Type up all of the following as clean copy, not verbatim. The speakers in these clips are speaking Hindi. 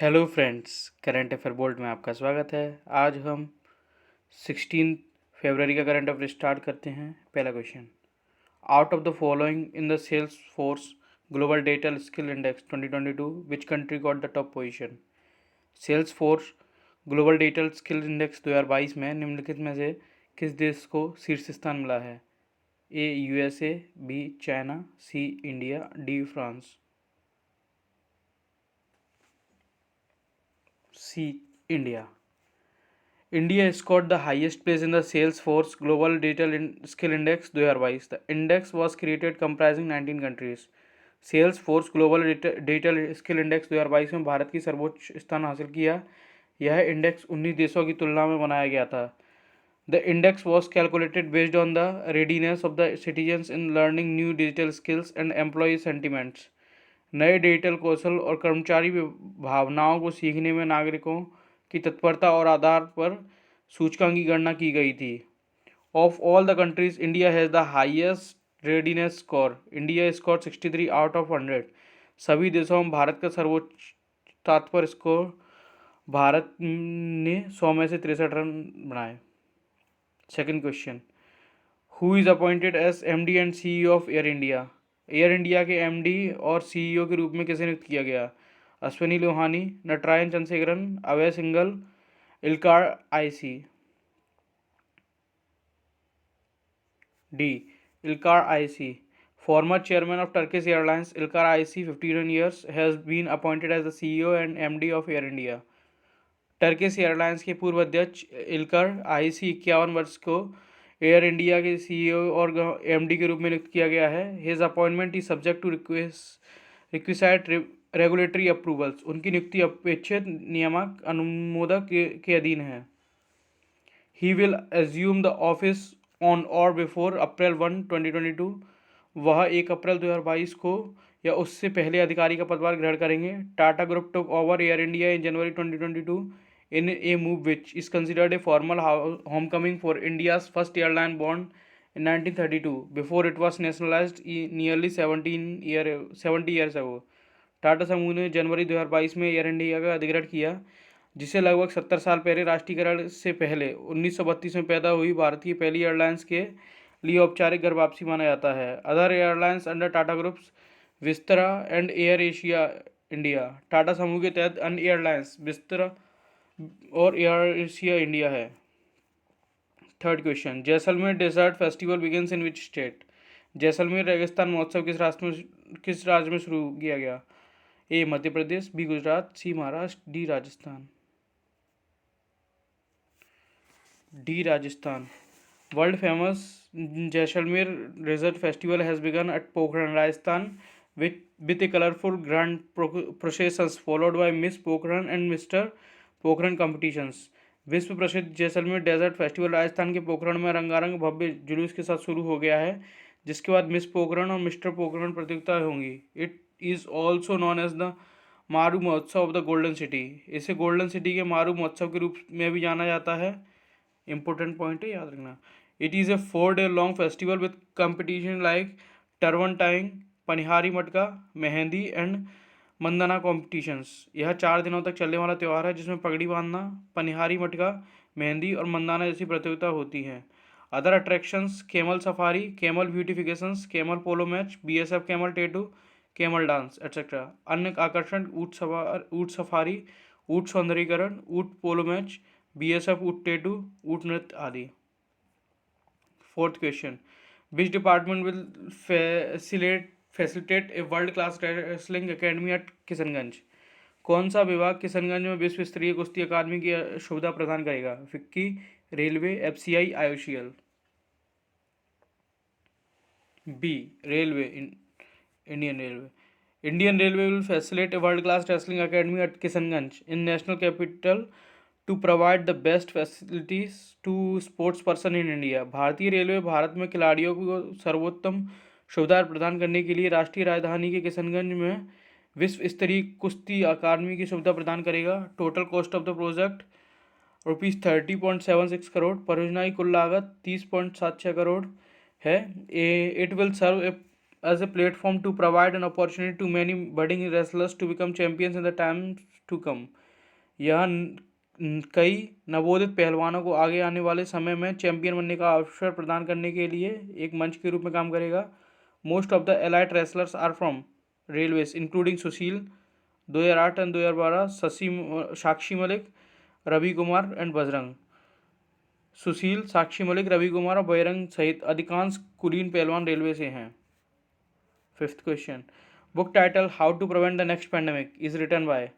Hello friends, current affair bolt में आपका स्वागत है। आज हम 16 फरवरी का करंट अफेयर स्टार्ट करते हैं। पहला question, out of the following in the Salesforce global data skill index 2022 which country got the top position. Salesforce global data skill index 2022 में निम्नलिखित में से किस देश को शीर्ष स्थान मिला है? A USA, B China, C India, D France. C India. India scored the highest place in the Salesforce Global Skill Index 2022. The index was created comprising 19 countries. Salesforce Global Data Skill Index 2022 में भारत की सर्वोच्च स्थान हासिल किया। यह इंडेक्स 19 देशों की तुलना में बनाया गया था। The index was calculated based on the readiness of the citizens in learning new digital skills and employee sentiments. नए डिजिटल कौशल और कर्मचारी भावनाओं को सीखने में नागरिकों की तत्परता और आधार पर सूचकांक की गणना की गई थी। Of all the countries India has the highest readiness score. India score 63 out of 100। सभी देशों में भारत का सर्वोच्च तात्पर्य स्कोर भारत ने 100 में से 63 रन बनाए। Second question, who is appointed as MD and CEO of Air India. एयर इंडिया के एमडी और सीईओ के रूप में किसे नियुक्त किया गया? Ashwani Lohani, Natarajan Chandrasekaran, Abhay Singhal, Ilker Ayci. D Ilker Ayci. Former chairman of Turkish Airlines Ilkar Aysi, 51 years, has been appointed as the CEO and MD of Air India. Turkish Airlines के पूर्व अध्यक्ष इल्कर आईसी 51 वर्ष को एयर इंडिया के सीईओ और एमडी के रूप में नियुक्त किया गया है। His appointment is subject to requisite regulatory approvals. उनकी नियुक्ति अपेक्षित नियामक अनुमोदक के अधीन है। He will assume the office on or before April 1, 2022। वह 1 अप्रैल 2022 को या उससे पहले अधिकारी का पदभार ग्रहण करेंगे। Tata group took over air India in January 2022 in a move which is considered a formal homecoming for India's first airline born in 1932 before it was nationalized nearly 70 years ago. Tata समूह ने जनवरी 2022 में एयर इंडिया का अधिग्रहण किया, जिसे लगभग 70 साल पहले राष्ट्रीयकरण से पहले 1932 में पैदा हुई भारत की पहली एयरलाइंस के लिए औपचारिक घर वापसी माना जाता है। Other airlines under Tata groups Vistara and Air Asia India. Tata समूह के तहत अन्य एयरलाइंस विस्तारा और एयर एशिया इंडिया है। Third question, Jaisalmer desert festival begins in which state. Jaisalmer रेगिस्तान महोत्सव किस राज्य में शुरू किया गया? A Madhya Pradesh, B Gujarat, C Maharashtra, D Rajasthan. D Rajasthan. World famous Jaisalmer desert festival has begun at Pokhran Rajasthan with a colorful grand processions followed by Miss Pokhran and Mr. Pokhran competitions. विश्व प्रसिद्ध जैसलमेर डेजर्ट फेस्टिवल राजस्थान के पोखरण में रंगारंग भव्य जुलूस के साथ शुरू हो गया है, जिसके बाद मिस पोखरण और मिस्टर पोखरण प्रतियोगिता होंगी। It is also known as the Maru Mahotsav of the golden city. इसे गोल्डन सिटी के मारू महोत्सव के रूप में भी जाना जाता है। इंपॉर्टेंट पॉइंट है, याद रखना। It is a 4 day long festival with competition like turban panihari matka, mehndi and Mandhana competitions. यह 4 दिनों तक चलने वाला त्यौहार है, जिसमें पगड़ी बांधना, पनिहारी मटका, मेहंदी और मंदाना जैसी प्रतियोगिता होती हैं। Other attractions camel safari, camel beautifications, camel polo match, BSF camel tattoo, camel dance etcetera. अन्य आकर्षण ऊँट सफारी, ऊँट सौंदर्यीकरण, ऊँट पोलो मैच, बीएसएफ ऊँट टेटू, ऊँट नृत्य आदि। Fourth question, which department will facilitate a world class wrestling academy at Kishanganj. कौन सा विभाग किशनगंज में विश्व स्तरीय कुश्ती अकादमी की सुविधा प्रदान करेगा? FICCI, railway, FCI, IOCL. B railway, Indian railway. Indian railway will facilitate a world class wrestling academy at Kishanganj in national capital to provide the best facilities to sports person in India. भारतीय रेलवे भारत में खिलाड़ियों को सर्वोत्तम सुविधा प्रदान करने के लिए राष्ट्रीय राजधानी के किशनगंज में विश्व स्तरीय कुश्ती अकादमी की सुविधा प्रदान करेगा। Total cost of the project ₹30.76 crore. परियोजना की कुल लागत 30.76 करोड़ है। It will serve as a platform to provide an opportunity to many budding wrestlers to become champions in the times to come. यह कई नवोदित पहलवानों को आगे आने वाले समय में चैंपियन बनने का अवसर प्रदान करने के लिए एक मंच के रूप में काम करेगा. Most of the elite wrestlers are from railways including Sushil 2008 और 2012, साक्षी मलिक, रवि कुमार एंड बजरंग. सुशील, साक्षी मलिक, रवि कुमार और बजरंग सहित अधिकांश कुलीन पहलवान रेलवे से हैं. Fifth question. Book title how to prevent the next pandemic is written by.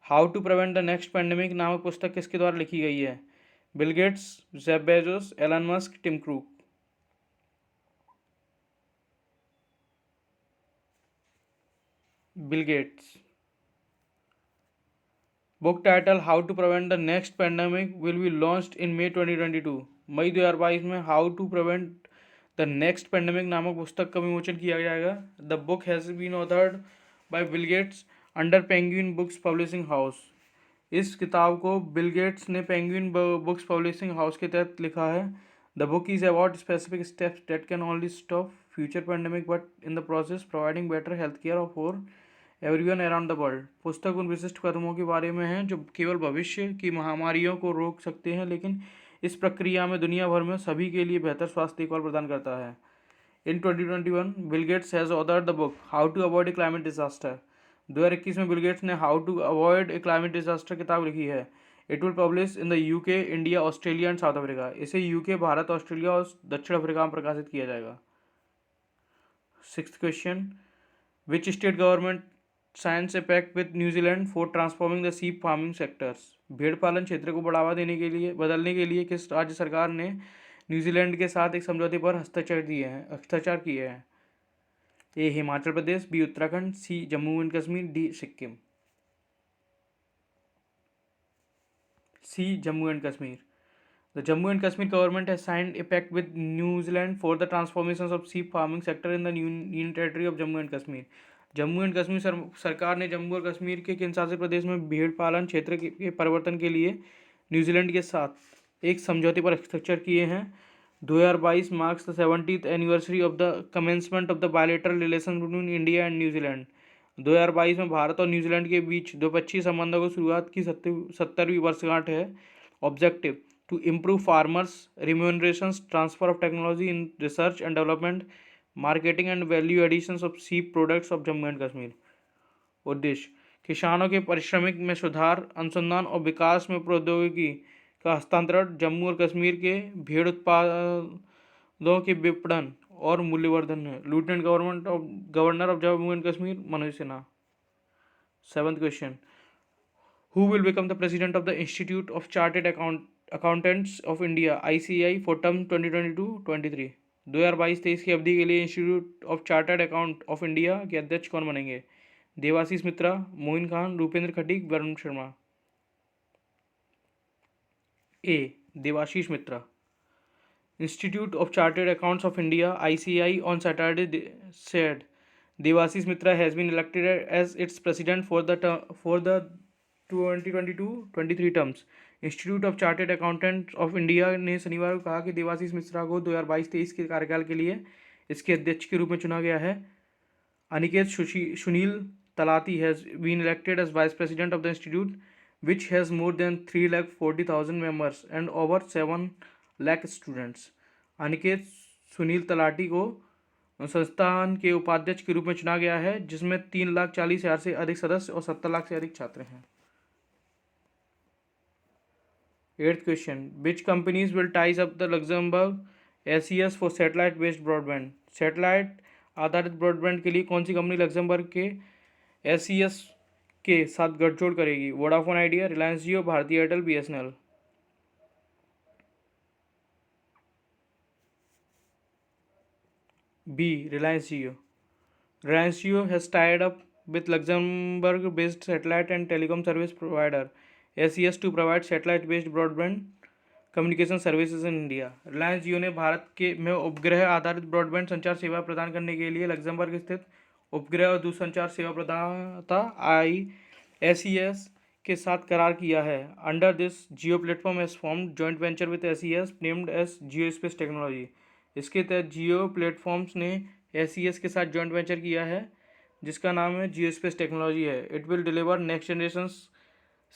How to prevent the next pandemic नामक पुस्तक किसके द्वारा लिखी गई है? Bill Gates, Jeff Bezos, Elon Musk, Tim crook. Bill Gates. Book title how to prevent the next pandemic will be launched in May 2022. May 2022 में how to prevent the next pandemic नामक पुस्तक का विमोचन किया जाएगा. The book has been authored by Bill Gates under Penguin Books publishing house. इस किताब को बिल गेट्स ने पेंगुइन बुक्स पब्लिशिंग हाउस के तहत लिखा है. The book is about specific steps that can only stop future pandemic but in the process providing better health care for everyone around the world. पुस्तक उन विशिष्ट कदमों के बारे में है जो केवल भविष्य की महामारियों को रोक सकते हैं लेकिन इस प्रक्रिया में दुनिया भर में सभी के लिए बेहतर स्वास्थ्य देखभाल प्रदान करता है. In 2021 Bill Gates has authored the book how to avoid a climate disaster. 2021 में बिल गेट्स ने how to avoid a climate disaster किताब लिखी है. It will publish in the UK, India, Australia and south Africa. इसे यूके, भारत, ऑस्ट्रेलिया और दक्षिण अफ्रीका में प्रकाशित किया जाएगा. Sixth question. Which state government signs a pact with New Zealand for transforming the sheep farming sectors. भेड़ पालन क्षेत्र को बढ़ावा देने के लिए बदलने के लिए किस राज्य सरकार ने न्यूजीलैंड के साथ एक समझौते पर हस्ताक्षर किए हैं? A Himachal Pradesh, B Uttarakhand, C Jammu and Kashmir, D Sikkim. C Jammu and Kashmir. The Jammu and Kashmir government has signed a pact with New Zealand for the transformation of sheep farming sector in the Union Territory of Jammu and Kashmir. Jammu and Kashmir सरकार ने जम्मू और कश्मीर के केंद्रशासित प्रदेश में भेड़ पालन क्षेत्र के परिवर्तन के लिए न्यूजीलैंड के साथ एक समझौते पर हस्ताक्षर किए हैं. 2022 marks the 70th anniversary of the commencement of the bilateral relation between India and New Zealand. 2022 में भारत और न्यूजीलैंड के बीच द्विपक्षीय संबंधों को शुरुआत की 70वीं वर्षगांठ है. Objective to improve farmers' remunerations, transfer of technology in research and development, marketing and value additions of sheep products of Jammu and Kashmir. उद्देश्य किसानों के पारिश्रमिक में सुधार, अनुसंधान और विकास में प्रौद्योगिकी का हस्तांतरण, जम्मू और कश्मीर के भेड़ उत्पादों के विपणन और मूल्यवर्धन है. Lieutenant governor of Jammu and Kashmir Manoj Sinha. Seventh question. Who will become the president of the Institute of Chartered Accountants of India ICAI for term 2022-23. 2022-23 की अवधि के लिए institute of chartered account of India के अध्यक्ष कौन बनेंगे? Debashis Mitra, Moin Khan, Rupendra Khatik, Varun Sharma. A Debashis Mitra. Institute of chartered accounts of India ICAI on Saturday said Devashish Mitra has been elected as its president for the 2022-23 terms. Institute of chartered accountant of India ने शनिवार को कहा कि देवाशीष मिश्रा को 2022-23 के कार्यकाल के लिए इसके अध्यक्ष के रूप में चुना गया है. Aniket Sunil Talati has been elected as vice president of the institute which has more than 340,000 members and over 7 lakh students. Aniket Sunil Talati को संस्थान के उपाध्यक्ष के रूप में चुना गया है जिसमें 3,40,000 से अधिक सदस्य और 70 लाख से अधिक छात्र हैं. Eighth question. Which companies will ties up the Luxembourg SES for satellite based broadband. Satellite आधारित ब्रॉडबैंड के लिए कौन सी कंपनी लग्जमबर्ग के SES के साथ गठजोड़ करेगी? Vodafone Idea, Reliance Jio, Bharti Airtel, BSNL. B Reliance Jio. Reliance Jio has tied up with Luxembourg-based satellite and telecom service provider SES to provide satellite-based broadband communication services in India. Reliance Jio ने भारत के में उपग्रह आधारित ब्रॉडबैंड संचार सेवा प्रदान करने के लिए लग्जमबर्ग स्थित उपग्रह और दूरसंचार सेवा प्रदाता SES के साथ करार किया है. Under this Jio platform has formed joint venture with SES named S gio space technology. इसके तहत जियो प्लेटफॉर्म्स ने SES के साथ जॉइंट वेंचर किया है जिसका नाम है जियो स्पेस टेक्नोलॉजी है। It will deliver next generation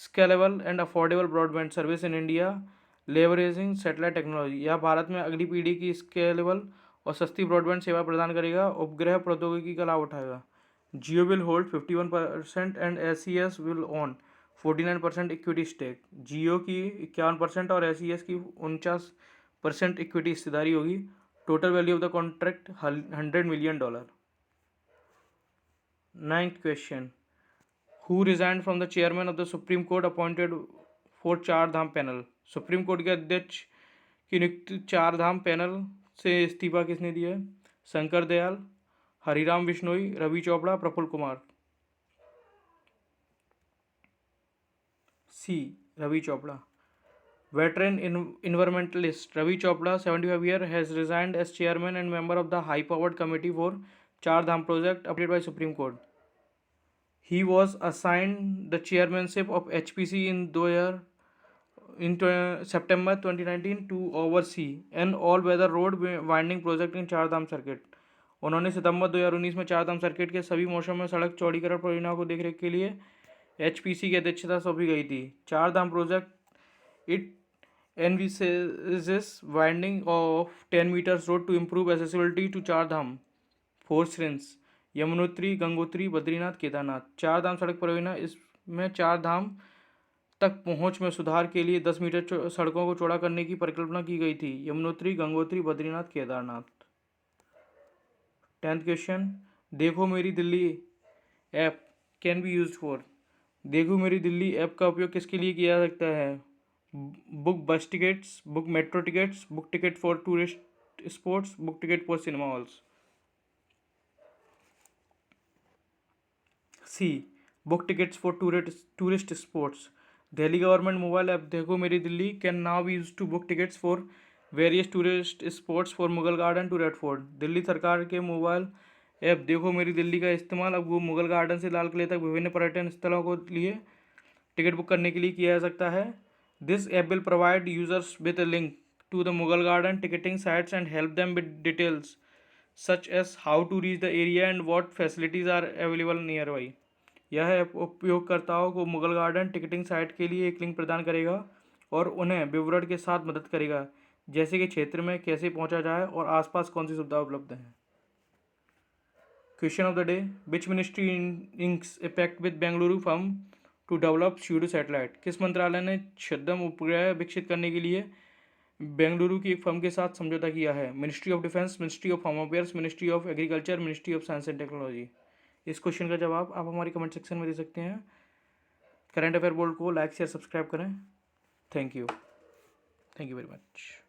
scalable and affordable broadband service in India leveraging satellite technology. यह भारत में अगली पीढ़ी की स्केलेबल और सस्ती ब्रॉडबैंड सेवा प्रदान करेगा, उपग्रह प्रौद्योगिकी का लाभ उठाएगा। Jio will hold 51% and SES will own 49% equity stake. Jio की 51% और SES की 49% इक्विटी हिस्सेदारी होगी। Total value of the contract $100 million। 9th question, who resign from the chairman of the supreme court appointed for Char Dham panel. Supreme court के अध्यक्ष की नियुक्ति चार धाम पैनल से इस्तीफा किसने दिया है? शंकर दयाल, हरिराम बिश्नोई, रवि चोपड़ा, प्रफुल्ल कुमार। सी, Ravi Chopra. Veteran environmentalist Ravi Chopra, 75 years, has resigned as chairman and member of the high-powered committee for Char Dham project appointed by Supreme Court. He was assigned the chairmanship of HPC in September 2019 to oversee an all-weather road winding project in Char Dham circuit. उन्होंने सितंबर 2019 में चार धाम सर्किट के सभी मौसम में सड़क चौड़ीकरण परियोजनाओं को देखरेख के लिए HPC की अध्यक्षता सौंपी गई थी। चार धाम project it envisages widening of 10 meters road to improve accessibility to चार धाम 4 श्रेणियाँ यमुनोत्री, गंगोत्री, बद्रीनाथ, केदारनाथ। चार धाम सड़क परियोजना इसमें चार धाम तक पहुंच में सुधार के लिए 10 मीटर सड़कों को चौड़ा करने की परिकल्पना की गई थी। यमुनोत्री, गंगोत्री, बद्रीनाथ, केदारनाथ। 10th क्वेश्चन, देखो Meri Delhi app can be used for. देखो मेरी दिल्ली ऐप का उपयोग किसके लिए किया जा सकता है? Book bus tickets, book metro tickets, book ticket for tourist spots, book ticket for cinema halls. C, book tickets for tourist spots. Delhi government mobile app Dekho Meri Dilli can now be use to book tickets for various tourist spots for Mughal Garden to Red Fort. Delhi सरकार के मोबाइल ऐप देखो मेरी दिल्ली का इस्तेमाल अब वो मुगल गार्डन से लाल किले तक विभिन्न पर्यटन स्थलों को लिए टिकट बुक करने के लिए किया जा सकता है। This app will provide users with a link to the Mughal Garden ticketing sites and help them with details such as how to reach the area and what facilities are available nearby। यह ऐप उपयोगकर्ताओं को मुगल गार्डन टिकटिंग साइट के लिए एक लिंक प्रदान करेगा और उन्हें विवरण के साथ मदद करेगा, जैसे कि क्षेत्र में कैसे पहुंचा जाए और आसपास कौन सी सुविधा उपलब्ध है। Question of the day, which ministry inks a pact with Bengaluru firm to develop pseudo satellite. किस मंत्रालय ने छद्म उपग्रह विकसित करने के लिए बेंगलुरु की एक फर्म के साथ समझौता किया है? Ministry of defence, ministry of home affairs, ministry of agriculture, ministry of science and technology. इस क्वेश्चन का जवाब आप हमारे कमेंट सेक्शन में दे सकते हैं। करंट अफेयर बोर्ड को लाइक शेयर सब्सक्राइब करें। Thank you very much.